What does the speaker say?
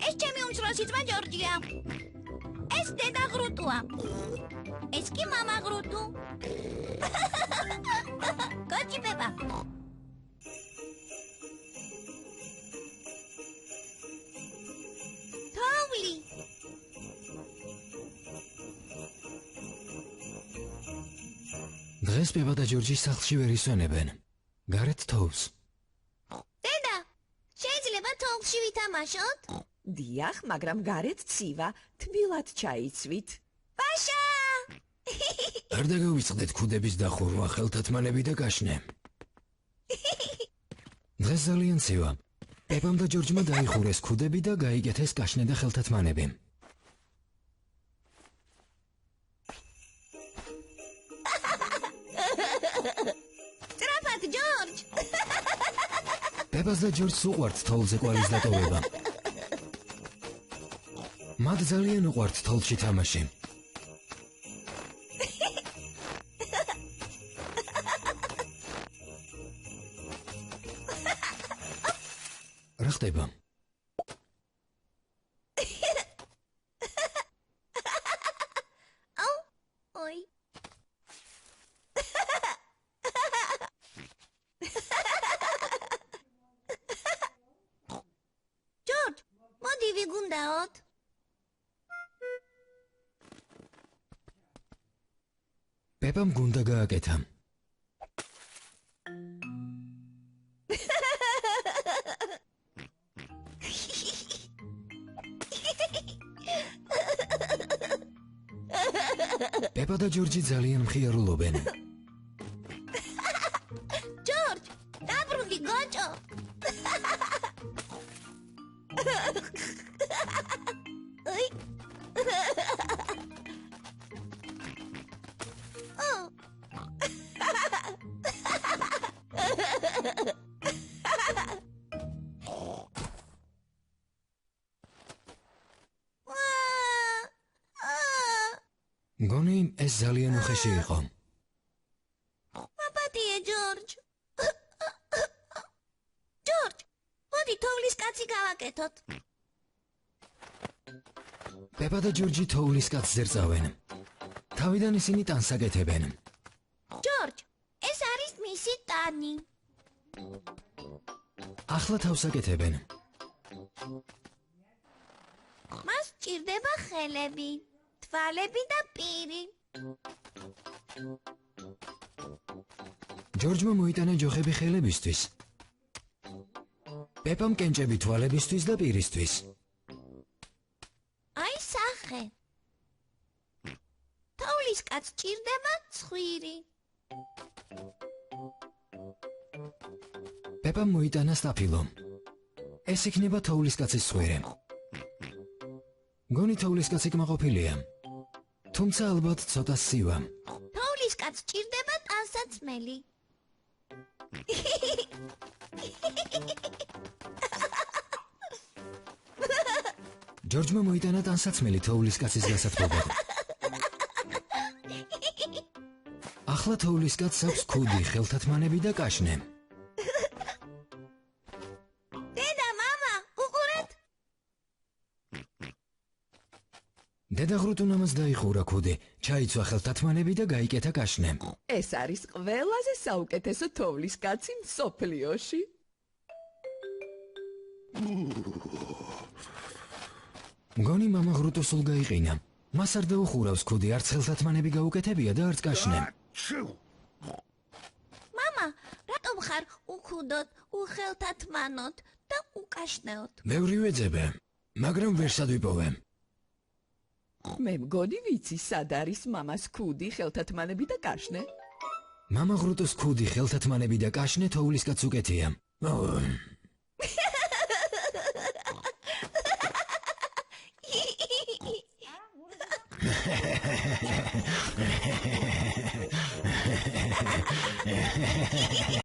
ეს ჩემი უმცროსი ძმა ჯორჯია. ეს დედა ღრუტუა. ეს კი მამა ღრუტუ. კოჩი პეპა. თოვლი. დღეს პეპა და ჯორჯი სახლში ვერ ისვენებენ. გარეთ თოვს. დედა, შეიძლება თოვლში ვითამაშოთ? დიახ, მაგრამ გარეთ ცივა, თბილად ჩაიცვით. პაშა! არ დაგავიწყდეთ ქუდების დახურვა, ხელთათმანები და გაშნე. დღეს ძალიან ცივა. პეპამ და ჯორჯმა დაიხურეს ქუდები და გაიგეთეს გაშნე და ხელთათმანები. სწრაფად, ჯორჯ! პეპას და ჯორჯს უყვართ თოვლზე ყვავის დატოვება. მათ ძალიან უყვართ თოვლში თამაში. რა ხდება? ოი. ჯორჯ, მოდი ვიგუნდაოთ. პეპამ გუნდა გააკეთა. პეპა და ჯორჯი ძალიან მხიარულობენ. ჯორჯ, დაბრუნდი გოჭო. ოი. მგონი ეს ძალიან უხეში იყო. მაპატიე, ჯორჯ. ჯორჯ, მოდი თოვლის კაცი გავაკეთოთ. პეპა და ჯორჯი თოვლის კაცს ზერწავენ. თავიდან ისინი ტანს აკეთებენ. ჯორჯ, ეს არის მისი ტანი. ახლა თავს აკეთებენ. მას ჭირდება ხელები, თვალები და პირი. ჯორჯმა მოიტანა ჯოხები ხელებისთვის. პეპამ კენჭები თვალებისთვის და პირისთვის. აი სახე. თოვლის კაცს ჭირდება ცხვირი. პეპამ მოიტანა სტაფილო. ეს იქნება თოვლის კაცის ცხვირი. გონი თოვლის კაცი კმაყოფილია. თუმცა ალბათ ცოტა სივა. თოვლის კაცს ჭირდება ტანსაცმელი. ჯორჯმა მოიტანა ტანსაცმელი თოვლის კაცის გასათბობად. ახლა თოვლის კაცს აქვს ქუდი, ხელთათმანები და კაშნე. დედა, მამა, უყურეთ. დედა ღრუტუნამაც დაიხურა ქუდი, ჩაიცვა ხელთათმანები და გაიკეთა კაშნე. ეს არის ყველაზე საუკეთესო თოვლის კაცი მსოფლიოში. მგონი მამა ღრუტუ სულ გაიყინა. მას არ დაუხურავს ქუდი, არც ხელთათმანები გაუკეთებია და არც კაშნე. მამა, რატომ ხარ უქუდოთ, უხელთათმანოთ და უკაშნეოთ? ბევრი ვეძებე, მაგრამ ვერსად ვიპოვე. მე მგონი ვიცი, სად არის მამას ქუდი, ხელთათმანები და კაშნე. მამა ღრუტუს ქუდი, ხელთათმანები და კაშნე თოვლის კაცს უკეთია.